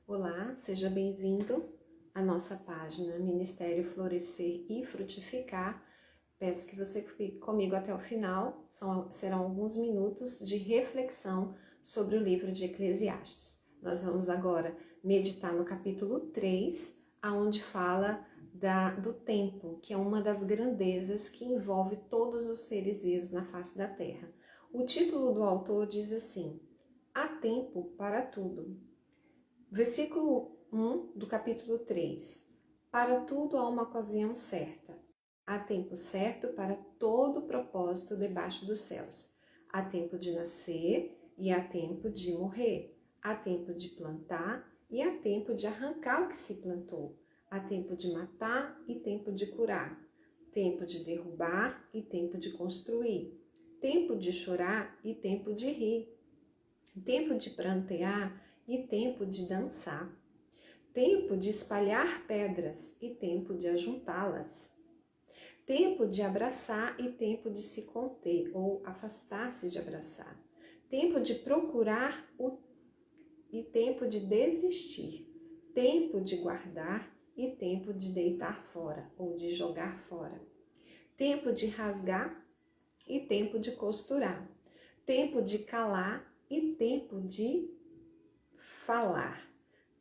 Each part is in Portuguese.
Olá, seja bem-vindo à nossa página Ministério Florescer e Frutificar. Peço que você fique comigo até o final, serão alguns minutos de reflexão sobre o livro de Eclesiastes. Nós vamos agora meditar no capítulo 3, onde fala do tempo, que é uma das grandezas que envolve todos os seres vivos na face da terra. O título do autor diz assim: Há tempo para tudo. Versículo 1 do capítulo 3. Para tudo há uma ocasião certa. Há tempo certo para todo propósito debaixo dos céus. Há tempo de nascer e há tempo de morrer. Há tempo de plantar e há tempo de arrancar o que se plantou. Há tempo de matar e tempo de curar. Tempo de derrubar e tempo de construir. Tempo de chorar e tempo de rir. Tempo de prantear e tempo de dançar, tempo de espalhar pedras e tempo de ajuntá-las, tempo de abraçar e tempo de se conter ou afastar-se de abraçar, tempo de procurar e tempo de desistir, tempo de guardar e tempo de deitar fora ou de jogar fora, tempo de rasgar e tempo de costurar, tempo de calar e tempo de falar,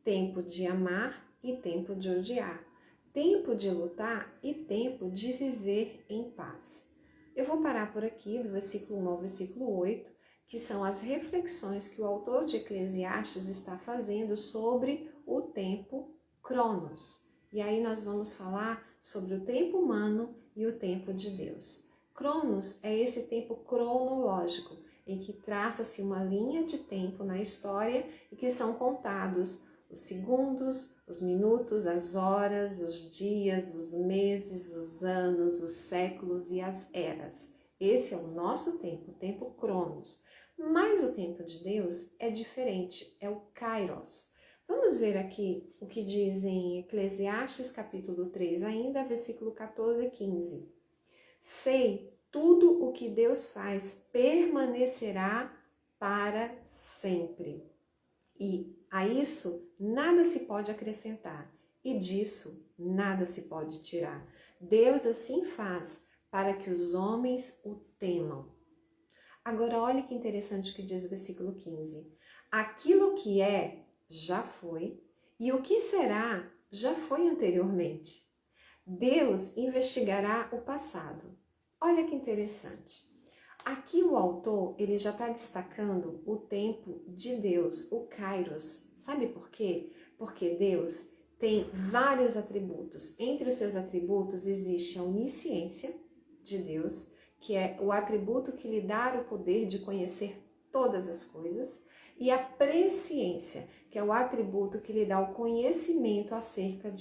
tempo de amar e tempo de odiar, tempo de lutar e tempo de viver em paz. Eu vou parar por aqui do versículo 1 ao versículo 8, que são as reflexões que o autor de Eclesiastes está fazendo sobre o tempo Cronos. E aí nós vamos falar sobre o tempo humano e o tempo de Deus. Cronos é esse tempo cronológico, em que traça-se uma linha de tempo na história e que são contados os segundos, os minutos, as horas, os dias, os meses, os anos, os séculos e as eras. Esse é o nosso tempo, o tempo Cronos. Mas o tempo de Deus é diferente, é o Kairos. Vamos ver aqui o que diz em Eclesiastes capítulo 3 ainda, versículo 14 e 15. Sei, tudo o que Deus faz permanecerá para sempre. E a isso nada se pode acrescentar, e disso nada se pode tirar. Deus assim faz para que os homens o temam. Agora olhe que interessante o que diz o versículo 15. Aquilo que é, já foi, e o que será, já foi anteriormente. Deus investigará o passado. Olha que interessante. Aqui o autor ele já está destacando o tempo de Deus, o Kairos. Sabe por quê? Porque Deus tem vários atributos. Entre os seus atributos existe a onisciência de Deus, que é o atributo que lhe dá o poder de conhecer todas as coisas, e a presciência, que é o atributo que lhe dá o conhecimento acerca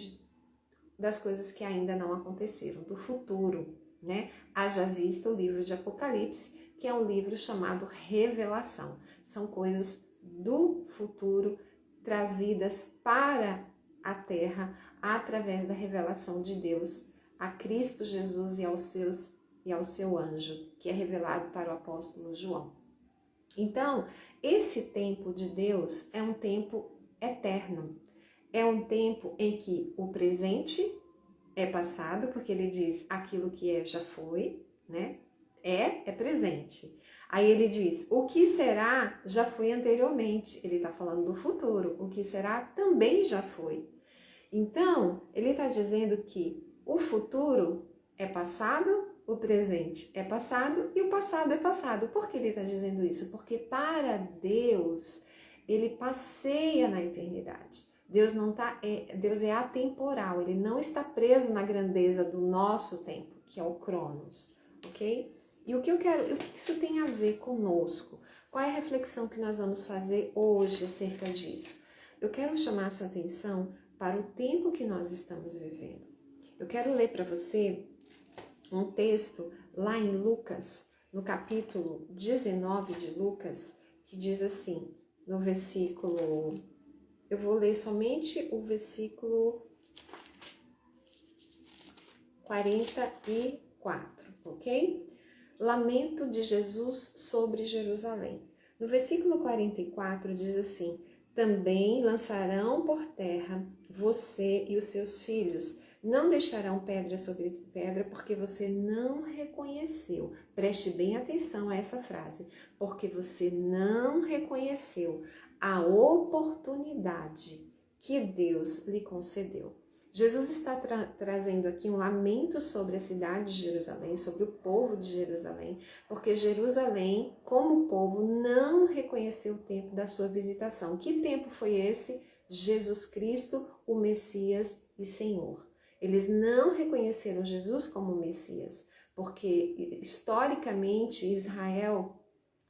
das coisas que ainda não aconteceram, do futuro, né? Haja vista o livro de Apocalipse, que é um livro chamado Revelação. São coisas do futuro trazidas para a terra através da revelação de Deus a Cristo Jesus e ao seu anjo, que é revelado para o apóstolo João. Então, esse tempo de Deus é um tempo eterno. É um tempo em que o presente é passado, porque ele diz aquilo que é já foi, né? É presente. Aí ele diz, o que será já foi anteriormente. Ele está falando do futuro. O que será também já foi. Então, ele está dizendo que o futuro é passado, o presente é passado e o passado é passado. Por que ele está dizendo isso? Porque para Deus, ele passeia na eternidade. Deus é atemporal, ele não está preso na grandeza do nosso tempo, que é o Cronos, ok? E o que isso tem a ver conosco? Qual é a reflexão que nós vamos fazer hoje acerca disso? Eu quero chamar a sua atenção para o tempo que nós estamos vivendo. Eu quero ler para você um texto lá em Lucas, no capítulo 19 de Lucas, que diz assim, no versículo... Eu vou ler somente o versículo 44, ok? Lamento de Jesus sobre Jerusalém. No versículo 44 diz assim, também lançarão por terra você e os seus filhos. Não deixarão pedra sobre pedra, porque você não reconheceu. Preste bem atenção a essa frase. Porque você não reconheceu a oportunidade que Deus lhe concedeu. Jesus está trazendo aqui um lamento sobre a cidade de Jerusalém, sobre o povo de Jerusalém, porque Jerusalém, como povo, não reconheceu o tempo da sua visitação. Que tempo foi esse? Jesus Cristo, o Messias e Senhor. Eles não reconheceram Jesus como Messias, porque historicamente Israel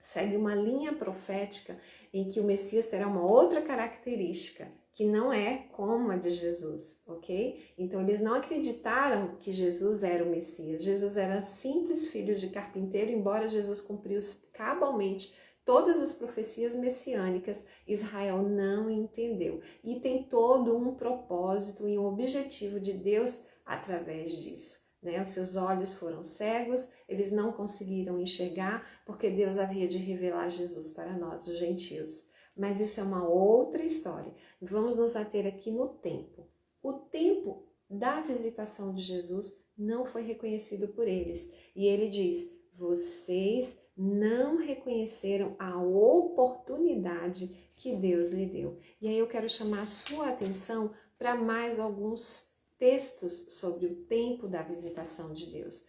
segue uma linha profética em que o Messias terá uma outra característica, que não é como a de Jesus, ok? Então eles não acreditaram que Jesus era o Messias. Jesus era simples filho de carpinteiro, embora Jesus cumpriu cabalmente todas as profecias messiânicas, Israel não entendeu. E tem todo um propósito e um objetivo de Deus através disso. Os seus olhos foram cegos, eles não conseguiram enxergar, porque Deus havia de revelar Jesus para nós, os gentios. Mas isso é uma outra história. Vamos nos ater aqui no tempo. O tempo da visitação de Jesus não foi reconhecido por eles. E ele diz, vocês não reconheceram a oportunidade que Deus lhe deu. E aí eu quero chamar a sua atenção para mais alguns textos sobre o tempo da visitação de Deus.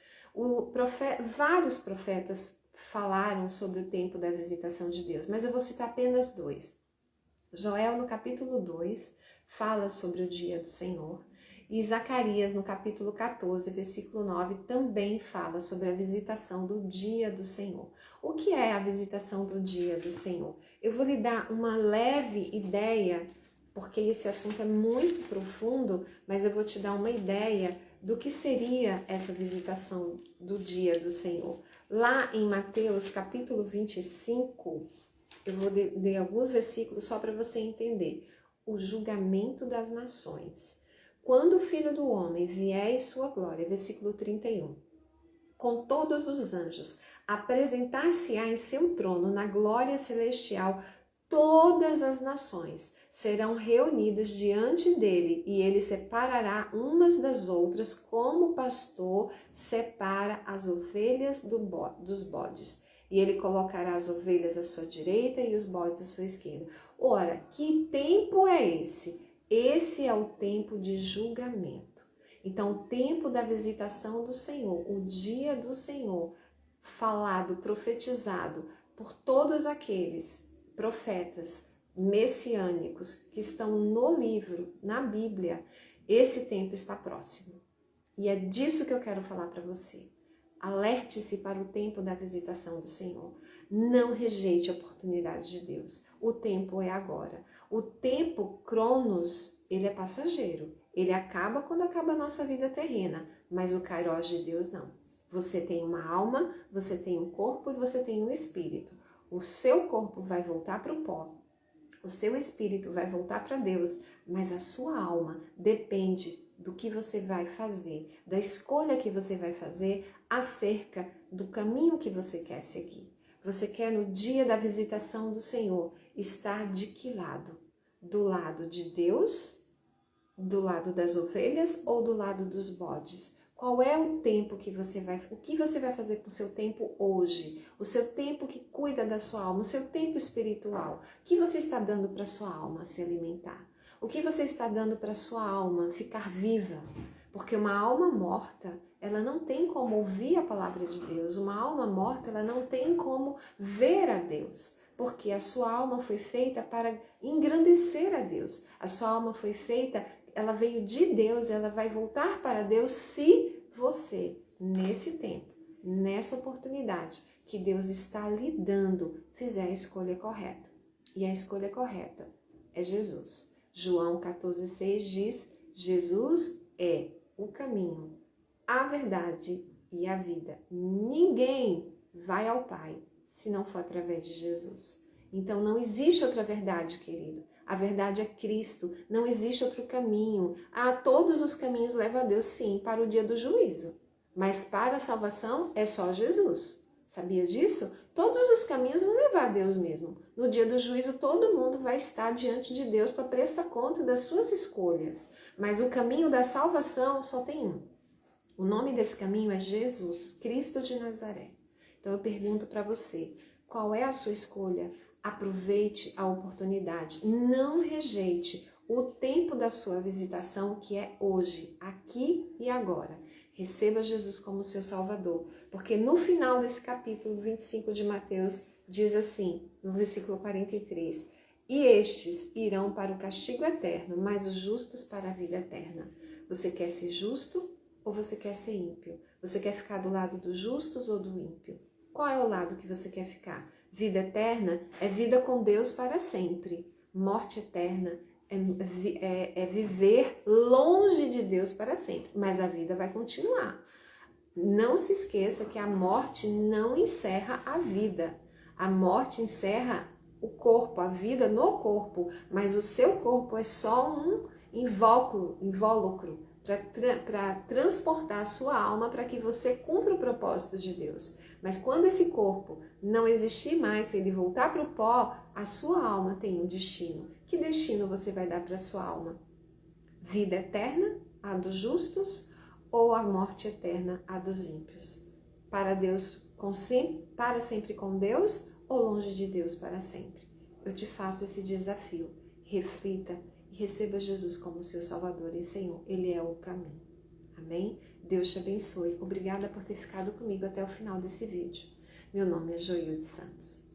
Vários profetas falaram sobre o tempo da visitação de Deus, mas eu vou citar apenas dois. Joel, no capítulo 2, fala sobre o dia do Senhor, e Zacarias, no capítulo 14, versículo 9, também fala sobre a visitação do dia do Senhor. O que é a visitação do dia do Senhor? Eu vou lhe dar uma leve ideia, porque esse assunto é muito profundo, mas eu vou te dar uma ideia do que seria essa visitação do dia do Senhor. Lá em Mateus, capítulo 25, eu vou ler alguns versículos só para você entender. O julgamento das nações. Quando o Filho do Homem vier em sua glória, versículo 31, com todos os anjos, apresentar-se-á em seu trono na glória celestial, todas as nações serão reunidas diante dele, e ele separará umas das outras, como o pastor separa as ovelhas dos bodes. E ele colocará as ovelhas à sua direita e os bodes à sua esquerda. Ora, que tempo é esse? Esse é o tempo de julgamento. Então, o tempo da visitação do Senhor, o dia do Senhor, falado, profetizado por todos aqueles profetas messiânicos que estão no livro, na Bíblia, esse tempo está próximo. E é disso que eu quero falar para você. Alerte-se para o tempo da visitação do Senhor. Não rejeite a oportunidade de Deus. O tempo é agora. O tempo, Cronos, ele é passageiro. Ele acaba quando acaba a nossa vida terrena. Mas o Kairos de Deus não. Você tem uma alma, você tem um corpo e você tem um espírito. O seu corpo vai voltar para o pó. O seu espírito vai voltar para Deus. Mas a sua alma depende do que você vai fazer, da escolha que você vai fazer acerca do caminho que você quer seguir. Você quer, no dia da visitação do Senhor, estar de que lado? Do lado de Deus, do lado das ovelhas ou do lado dos bodes? Qual é o tempo que você vai... O que você vai fazer com o seu tempo hoje? O seu tempo que cuida da sua alma, o seu tempo espiritual. O que você está dando para a sua alma se alimentar? O que você está dando para a sua alma ficar viva? Porque uma alma morta, ela não tem como ouvir a palavra de Deus. Uma alma morta, ela não tem como ver a Deus. Porque a sua alma foi feita para engrandecer a Deus. A sua alma foi feita, ela veio de Deus, ela vai voltar para Deus se você, nesse tempo, nessa oportunidade que Deus está lhe dando, fizer a escolha correta. E a escolha correta é Jesus. João 14,6 diz, Jesus é o caminho, a verdade e a vida. Ninguém vai ao Pai se não for através de Jesus. Então não existe outra verdade, querido. A verdade é Cristo, não existe outro caminho. Todos os caminhos levam a Deus, sim, para o dia do juízo. Mas para a salvação é só Jesus. Sabia disso? Todos os caminhos vão levar a Deus mesmo. No dia do juízo, todo mundo vai estar diante de Deus para prestar conta das suas escolhas. Mas o caminho da salvação só tem um. O nome desse caminho é Jesus, Cristo de Nazaré. Então eu pergunto para você, qual é a sua escolha? Aproveite a oportunidade, não rejeite o tempo da sua visitação, que é hoje, aqui e agora. Receba Jesus como seu Salvador, porque no final desse capítulo 25 de Mateus, diz assim, no versículo 43, e estes irão para o castigo eterno, mas os justos para a vida eterna. Você quer ser justo ou você quer ser ímpio? Você quer ficar do lado dos justos ou do ímpio? Qual é o lado que você quer ficar? Vida eterna é vida com Deus para sempre. Morte eterna é viver longe de Deus para sempre. Mas a vida vai continuar. Não se esqueça que a morte não encerra a vida. A morte encerra o corpo, a vida no corpo. Mas o seu corpo é só um invólucro para transportar a sua alma para que você cumpra o propósito de Deus. Mas quando esse corpo não existir mais, se ele voltar para o pó, a sua alma tem um destino. Que destino você vai dar para a sua alma? Vida eterna, a dos justos, ou a morte eterna, a dos ímpios? Para Deus, para sempre com Deus, ou longe de Deus para sempre? Eu te faço esse desafio. Reflita e receba Jesus como seu Salvador e Senhor. Ele é o caminho. Amém? Deus te abençoe. Obrigada por ter ficado comigo até o final desse vídeo. Meu nome é Joilde Santos.